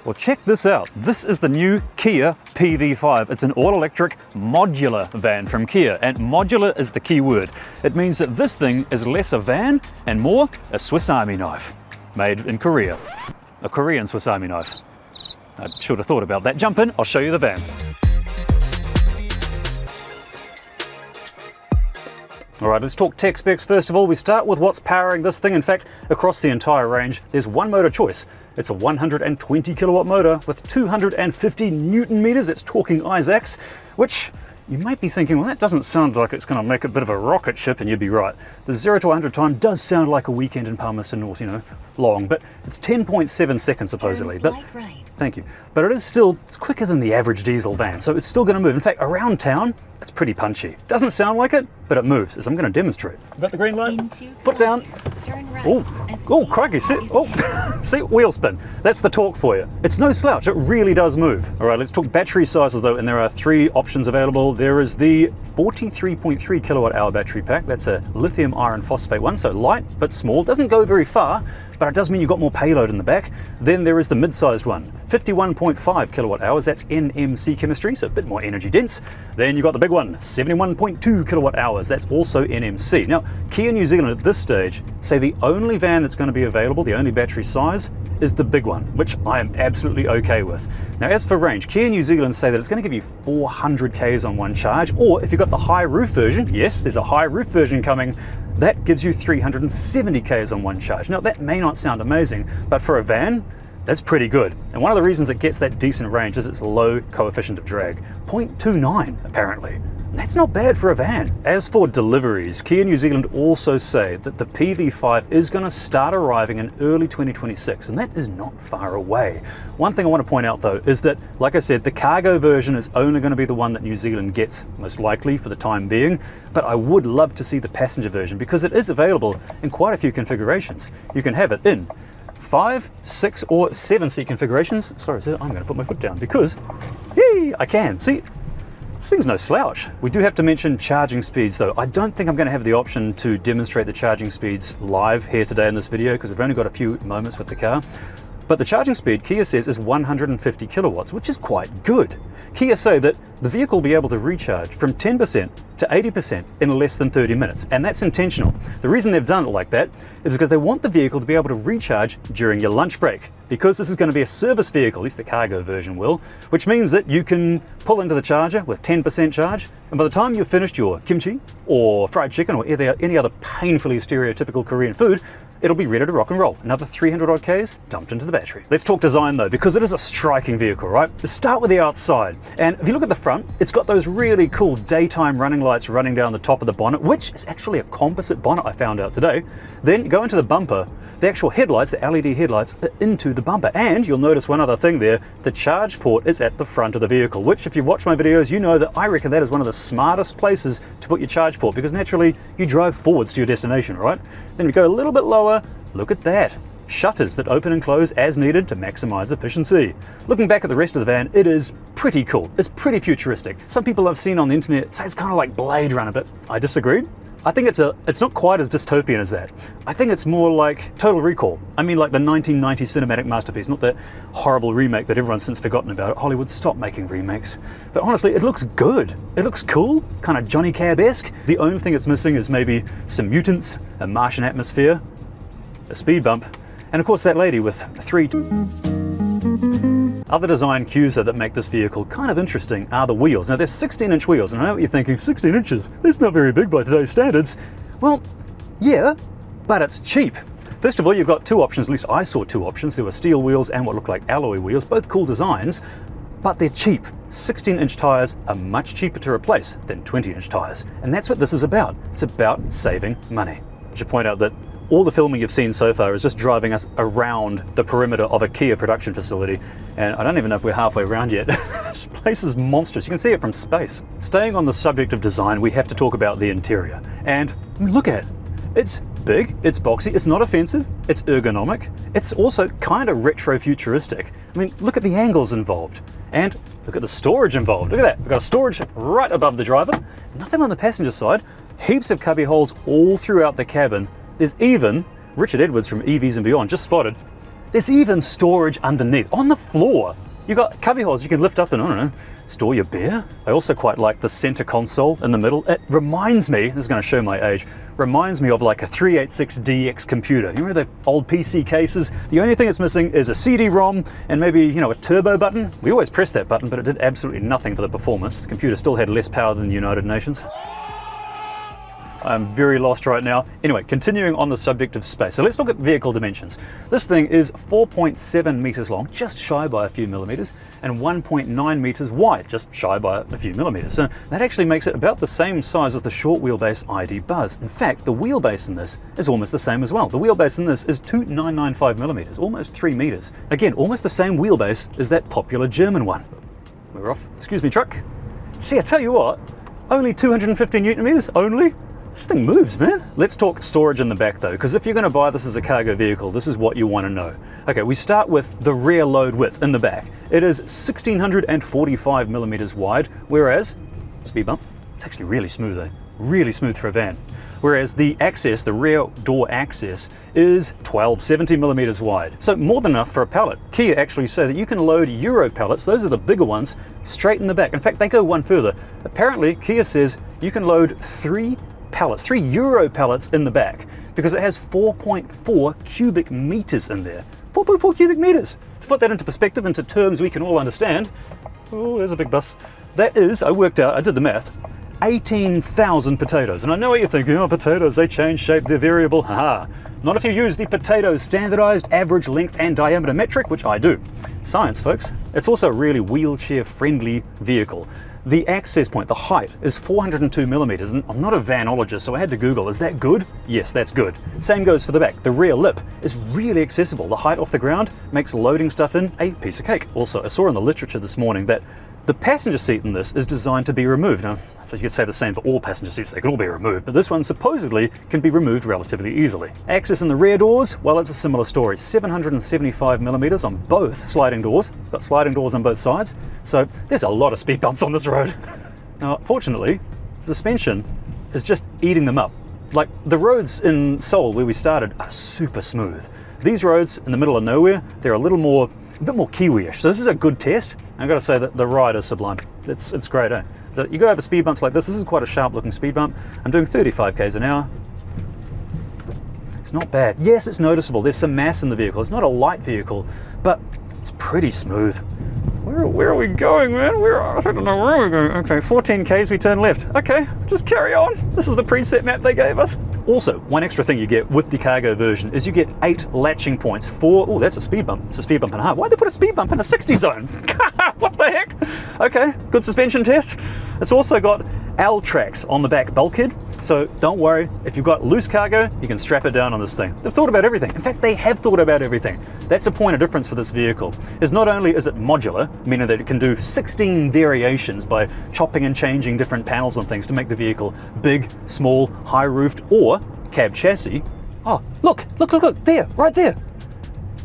Well, check this out. This is the new Kia PV5. It's an all-electric modular van from Kia, and modular is the key word. It means that this thing is less a van and more a Swiss Army knife, made in Korea. A Korean Swiss Army knife. I should have thought about that. Jump in, I'll show you the van. All right, let's talk tech specs first of all. We start with what's powering this thing. In fact, across the entire range, there's one motor choice. It's a 120 kilowatt motor with 250 Newton meters. It's talking Isaacs, which you might be thinking, well, that doesn't sound like it's going to make a bit of a rocket ship, and you'd be right. The 0 to 100 time does sound like a weekend in Palmerston North, you know, long, but it's 10.7 seconds supposedly. But thank you. But it's quicker than the average diesel van, so it's still going to move. In fact, around town, it's pretty punchy. Doesn't sound like it, but it moves, as I'm going to demonstrate. Got the green light? Foot down. Oh, crikey, see, see, wheel spin. That's the torque for you. It's no slouch, it really does move. All right, let's talk battery sizes though, and there are three options available. There is the 43.3 kilowatt hour battery pack. That's a lithium iron phosphate one, so light but small. Doesn't go very far, but it does mean you've got more payload in the back. Then there is the mid-sized one, 51.5 kilowatt hours. That's NMC chemistry, so a bit more energy dense. Then you've got the big one, 71.2 kilowatt hours. That's also NMC. Now, Kia New Zealand at this stage say the only van that's going to be available, the only battery size, is the big one, which I am absolutely okay with. Now, as for range, Kia New Zealand say that it's going to give you 400 Ks on one charge, or if you've got the high roof version, yes, there's a high roof version coming, that gives you 370 Ks on one charge. Now, that may not sound amazing, but for a van, that's pretty good. And one of the reasons it gets that decent range is its low coefficient of drag, 0.29 apparently. That's not bad for a van. As for deliveries, Kia New Zealand also say that the PV5 is going to start arriving in early 2026, and that is not far away. One thing I want to point out though is that, like I said, the cargo version is only going to be the one that New Zealand gets, most likely for the time being, but I would love to see the passenger version because it is available in quite a few configurations. You can have it in 5, 6 or 7 seat configurations. Sorry, sir, I'm going to put my foot down because, yay, I can. See, this thing's no slouch. We do have to mention charging speeds though. I don't think I'm going to have the option to demonstrate the charging speeds live here today in this video because we've only got a few moments with the car. But the charging speed, Kia says, is 150 kilowatts, which is quite good. Kia say that the vehicle will be able to recharge from 10% to 80% in less than 30 minutes, and that's intentional. The reason they've done it like that is because they want the vehicle to be able to recharge during your lunch break, because this is going to be a service vehicle, at least the cargo version will, which means that you can pull into the charger with 10% charge, and by the time you've finished your kimchi or fried chicken or any other painfully stereotypical Korean food, it'll be ready to rock and roll. Another 300 odd Ks dumped into the battery. Let's talk design though, because it is a striking vehicle, right? Let's start with the outside. And if you look at the front, it's got those really cool daytime running lights running down the top of the bonnet, which is actually a composite bonnet I found out today. Then you go into the bumper, the actual headlights, the LED headlights, are into the bumper. And you'll notice one other thing there, the charge port is at the front of the vehicle, which if you've watched my videos, you know that I reckon that is one of the smartest places to put your charge port, because naturally you drive forwards to your destination, right? Then you go a little bit lower, look at that. Shutters that open and close as needed to maximize efficiency. Looking back at the rest of the van, it is pretty cool. It's pretty futuristic. Some people I've seen on the internet say it's kind of like Blade Runner, but I disagreed. I think it's not quite as dystopian as that. I think it's more like Total Recall. I mean, like the 1990 cinematic masterpiece, not the horrible remake that everyone's since forgotten about. Hollywood, stop making remakes. But honestly, it looks good. It looks cool, kind of Johnny Cab-esque. The only thing it's missing is maybe some mutants, a Martian atmosphere, a speed bump, and of course that lady with 3 other design cues that make this vehicle kind of interesting are the wheels. Now they're 16-inch wheels, and I know what you're thinking, 16 inches, that's not very big by today's standards. Well, yeah, but it's cheap. First of all, you've got two options, at least I saw two options. There were steel wheels and what looked like alloy wheels, both cool designs, but they're cheap. 16-inch tires are much cheaper to replace than 20-inch tires, and that's what this is about. It's about saving money. I should point out that all the filming you've seen so far is just driving us around the perimeter of a Kia production facility, and I don't even know if we're halfway around yet. This place is monstrous. You can see it from space. Staying on the subject of design, we have to talk about the interior. And I mean, look at it. It's big, it's boxy, it's not offensive, it's ergonomic, it's also kind of retro-futuristic. I mean, look at the angles involved, and look at the storage involved. Look at that, we've got a storage right above the driver, nothing on the passenger side, heaps of cubby holes all throughout the cabin. There's even, Richard Edwards from EVs and Beyond just spotted, There's even storage underneath, on the floor. You've got cubby holes you can lift up and, I don't know, store your beer. I also quite like the center console in the middle. It reminds me, this is going to show my age, reminds me of like a 386DX computer. You remember the old PC cases? The only thing it's missing is a CD-ROM and maybe, you know, a turbo button. We always pressed that button, but it did absolutely nothing for the performance. The computer still had less power than the United Nations. I'm very lost right now. Anyway, continuing on the subject of space. So let's look at vehicle dimensions. This thing is 4.7 meters long, just shy by a few millimeters, and 1.9 meters wide, just shy by a few millimeters. So that actually makes it about the same size as the short wheelbase ID Buzz. In fact, the wheelbase in this is almost the same as well. The wheelbase in this is 2.995 millimeters, almost 3 meters. Again, almost the same wheelbase as that popular German one. We're off. Excuse me, truck. See, I tell you what, only 250 Newton meters, only. This thing moves, man. Let's talk storage in the back though, because if you're going to buy this as a cargo vehicle, this is what you want to know. Okay, we start with the rear load width in the back. It is 1645 millimeters wide, whereas, speed bump, it's actually really smooth though. Really smooth for a van. Whereas the access, the rear door access, is 1270 millimeters wide. So more than enough for a pallet. Kia actually say that you can load Euro pallets, those are the bigger ones, straight in the back. In fact, they go one further. Apparently, Kia says you can load 3 Euro pallets in the back, because it has 4.4 cubic meters in there. 4.4 cubic meters. To put that into perspective, into terms we can all understand, oh, there's a big bus. That is, I worked out, I did the math, 18,000 potatoes. And I know what you're thinking, oh, potatoes, they change shape, they're variable. Haha. Not if you use the potato standardized average length and diameter metric, which I do. Science, folks. It's also a really wheelchair friendly vehicle. The access point, the height, is 402 millimeters, and I'm not a vanologist, so I had to Google, is that good? Yes, that's good. Same goes for the back. The rear lip is really accessible. The height off the ground makes loading stuff in a piece of cake. Also, I saw in the literature this morning that the passenger seat in this is designed to be removed. Now, you could say the same for all passenger seats, they could all be removed, but this one supposedly can be removed relatively easily. Access in the rear doors, well, it's a similar story. 775 millimeters on both sliding doors. It's got sliding doors on both sides, so there's a lot of speed bumps on this road. Now, fortunately, the suspension is just eating them up. Like the roads in Seoul where we started are super smooth. These roads in the middle of nowhere, they're a bit more Kiwi-ish. So this is a good test. I've got to say that the ride is sublime. It's great, eh? You go over speed bumps like this. This is quite a sharp looking speed bump. I'm doing 35 k's an hour. It's not bad. Yes, it's noticeable. There's some mass in the vehicle. It's not a light vehicle, but it's pretty smooth. Where are we going, man? I don't know where we're going. Okay, 14 k's, we turn left. Okay, just carry on. This is the preset map they gave us. Also, one extra thing you get with the cargo version is you get 8 latching points for, oh, that's a speed bump. It's a speed bump and a half. Why'd they put a speed bump in a 60 zone? What the heck? Okay, good suspension test. It's also got L tracks on the back bulkhead, so don't worry, if you've got loose cargo, you can strap it down on this thing. They've thought about everything. In fact, they have thought about everything. That's a point of difference for this vehicle, is not only is it modular, meaning that it can do 16 variations by chopping and changing different panels and things to make the vehicle big, small, high-roofed, or cab chassis. Oh, look, there, right there.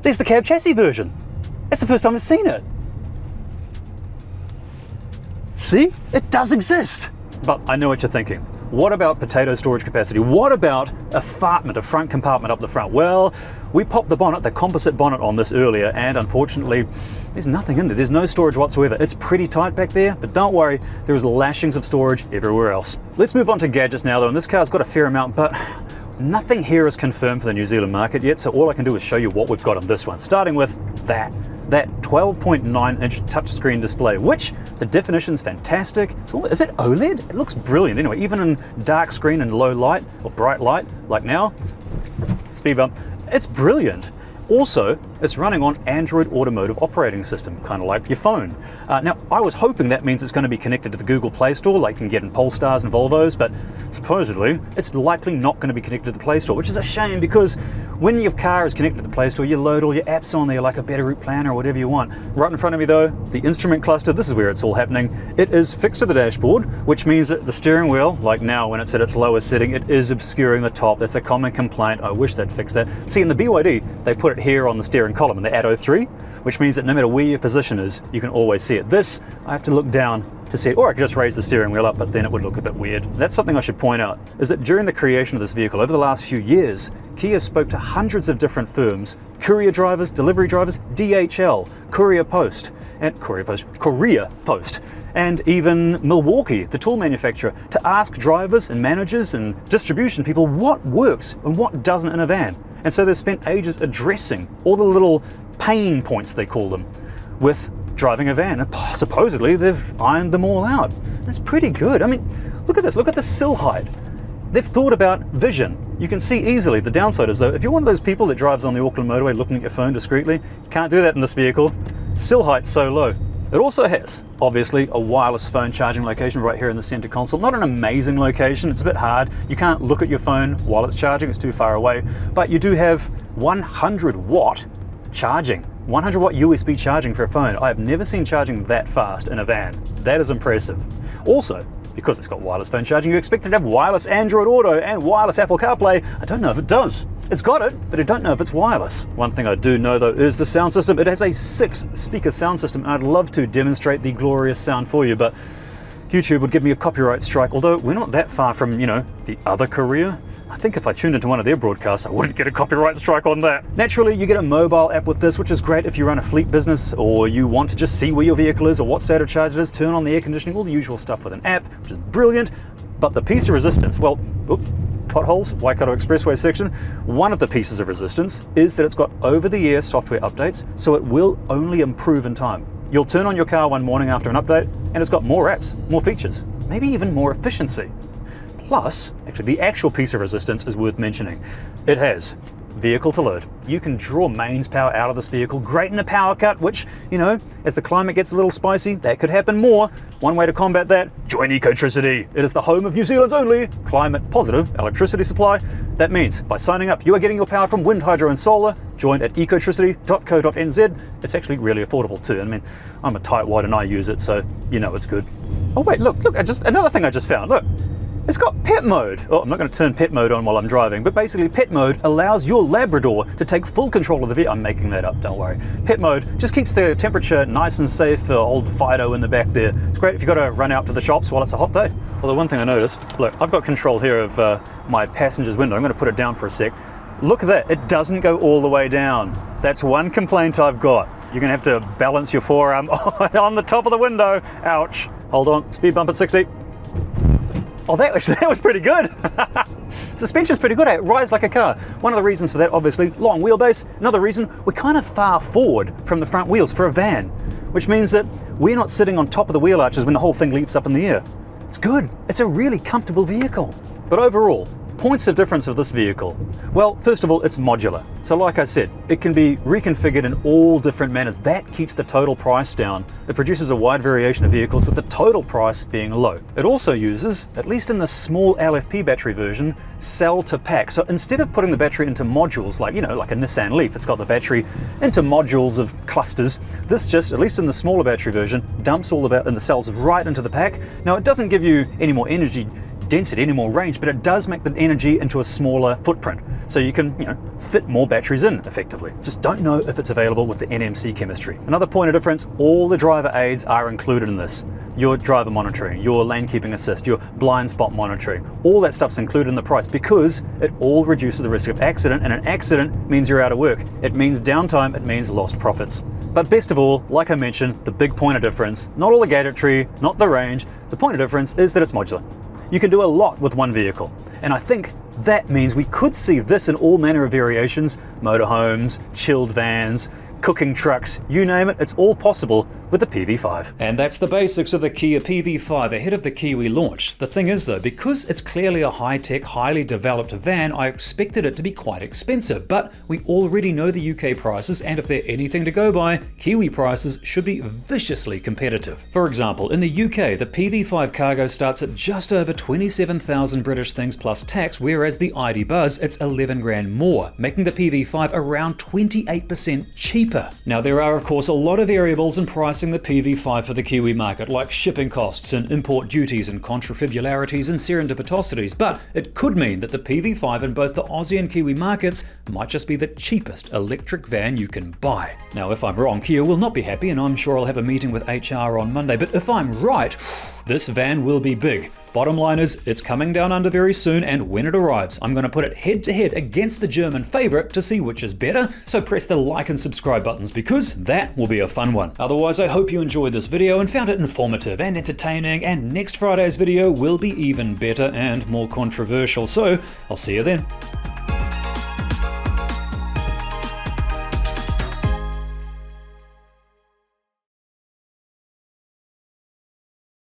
There's the cab chassis version. That's the first time I've seen it. See, it does exist. But I know what you're thinking. What about potato storage capacity? What about a front compartment up the front? Well, we popped the bonnet, the composite bonnet on this earlier, and unfortunately, there's nothing in there. There's no storage whatsoever. It's pretty tight back there, but don't worry, there's lashings of storage everywhere else. Let's move on to gadgets now though, and this car's got a fair amount, but nothing here is confirmed for the New Zealand market yet, so all I can do is show you what we've got on this one, starting with that 12.9-inch touchscreen display, which the definition's fantastic. Is it OLED? It looks brilliant anyway, even in dark screen and low light or bright light, like now. Speed bump. It's brilliant. Also, it's running on Android Automotive operating system, kind of like your phone. Now, I was hoping that means it's going to be connected to the Google Play Store, like you can get in Polestars and Volvos, but supposedly it's likely not going to be connected to the Play Store, which is a shame because when your car is connected to the Play Store, you load all your apps on there, like a Better Route Planner or whatever you want. Right in front of me though, the instrument cluster, this is where it's all happening. It is fixed to the dashboard, which means that the steering wheel, like now when it's at its lowest setting, it is obscuring the top. That's a common complaint. I wish they'd fix that. See, in the BYD, they put it here on the steering steering column in the Atto 3, which means that no matter where your position is, you can always see it. This, I have to look down to see it, or I could just raise the steering wheel up, but then it would look a bit weird. That's something I should point out, is that during the creation of this vehicle over the last few years, Kia spoke to hundreds of different firms, courier drivers, delivery drivers, DHL, Courier Post, and even Milwaukee, the tool manufacturer, to ask drivers and managers and distribution people what works and what doesn't in a van. And so they've spent ages addressing all the little pain points, they call them, with driving a van. And supposedly they've ironed them all out. It's pretty good. I mean, look at this, look at the sill height. They've thought about vision. You can see easily. The downside is though, if you're one of those people that drives on the Auckland motorway looking at your phone discreetly, you can't do that in this vehicle. Sill height's so low. It also has, obviously, a wireless phone charging location right here in the center console. Not an amazing location, it's a bit hard. You can't look at your phone while it's charging, it's too far away. But you do have 100 watt charging, 100 watt USB charging for a phone. I have never seen charging that fast in a van. That is impressive. Also, because it's got wireless phone charging, you expect it to have wireless Android Auto and wireless Apple CarPlay. I don't know if it does. It's got it, but I don't know if it's wireless. One thing I do know though is the sound system. It has a 6-speaker sound system, and I'd love to demonstrate the glorious sound for you, but YouTube would give me a copyright strike, although we're not that far from, you know, the other Courier. I think if I tuned into one of their broadcasts, I wouldn't get a copyright strike on that. Naturally, you get a mobile app with this, which is great if you run a fleet business or you want to just see where your vehicle is or what state of charge it is, turn on the air conditioning, all the usual stuff with an app, which is brilliant. But the piece of resistance, well, potholes, Waikato Expressway section, one of the pieces of resistance is that it's got over-the-air software updates, so it will only improve in time. You'll turn on your car one morning after an update, and it's got more apps, more features, maybe even more efficiency. Plus, actually the actual piece of resistance is worth mentioning. It has vehicle to load. You can draw mains power out of this vehicle, great in a power cut, which, you know, as the climate gets a little spicy, that could happen more. One way to combat that, join Ecotricity. It is the home of New Zealand's only climate positive electricity supply. That means by signing up, you are getting your power from wind, hydro and solar. Join at ecotricity.co.nz. It's actually really affordable too. I mean, I'm a tightwad and I use it, so you know it's good. Oh wait, look, another thing I just found, look. It's got pet mode. Oh, I'm not going to turn pet mode on while I'm driving, but basically pet mode allows your Labrador to take full control of the vehicle. I'm making that up, don't worry. Pet mode just keeps the temperature nice and safe for old Fido in the back there. It's great if you've got to run out to the shops while it's a hot day. Although one thing I noticed, look, I've got control here of my passenger's window. I'm going to put it down for a sec. Look at that, it doesn't go all the way down. That's one complaint I've got. You're going to have to balance your forearm on the top of the window. Ouch. Hold on, speed bump at 60. Oh, that was pretty good. Suspension's pretty good, it rides like a car. One of the reasons for that, obviously, long wheelbase. Another reason, we're kind of far forward from the front wheels for a van, which means that we're not sitting on top of the wheel arches when the whole thing leaps up in the air. It's good. It's a really comfortable vehicle. But overall, points of difference of this vehicle. Well, first of all, it's modular. So like I said, it can be reconfigured in all different manners. That keeps the total price down. It produces a wide variation of vehicles with the total price being low. It also uses, at least in the small LFP battery version, cell to pack. So instead of putting the battery into modules like, you know, like a Nissan Leaf, it's got the battery into modules of clusters. This just, at least in the smaller battery version, dumps all the cells right into the pack. Now it doesn't give you any more energy density, any more range, but it does make the energy into a smaller footprint. So you can, you know, fit more batteries in effectively. Just don't know if it's available with the NMC chemistry. Another point of difference, all the driver aids are included in this. Your driver monitoring, your lane keeping assist, your blind spot monitoring, all that stuff's included in the price because it all reduces the risk of accident, and an accident means you're out of work. It means downtime, it means lost profits. But best of all, like I mentioned, the big point of difference, not all the gadgetry, not the range, the point of difference is that it's modular. You can do a lot with one vehicle, and I think that means we could see this in all manner of variations: motorhomes, chilled vans, cooking trucks, you name it, it's all possible with the PV5. And that's the basics of the Kia PV5 ahead of the Kiwi launch. The thing is though, because it's clearly a high-tech, highly developed van, I expected it to be quite expensive, but we already know the UK prices, and if they're anything to go by, Kiwi prices should be viciously competitive. For example, in the UK, the PV5 Cargo starts at just over 27,000 British things plus tax, whereas the ID Buzz, it's 11 grand more, making the PV5 around 28% cheaper cheaper. Now there are of course a lot of variables in pricing the PV5 for the Kiwi market, like shipping costs and import duties and contrafibularities and serendipitosities, but it could mean that the PV5 in both the Aussie and Kiwi markets might just be the cheapest electric van you can buy. Now if I'm wrong, Kia will not be happy, and I'm sure I'll have a meeting with HR on Monday, but if I'm right, this van will be big. Bottom line is, it's coming down under very soon, and when it arrives, I'm going to put it head to head against the German favourite to see which is better, so press the like and subscribe buttons because that will be a fun one. Otherwise, I hope you enjoyed this video and found it informative and entertaining, and next Friday's video will be even better and more controversial, so I'll see you then.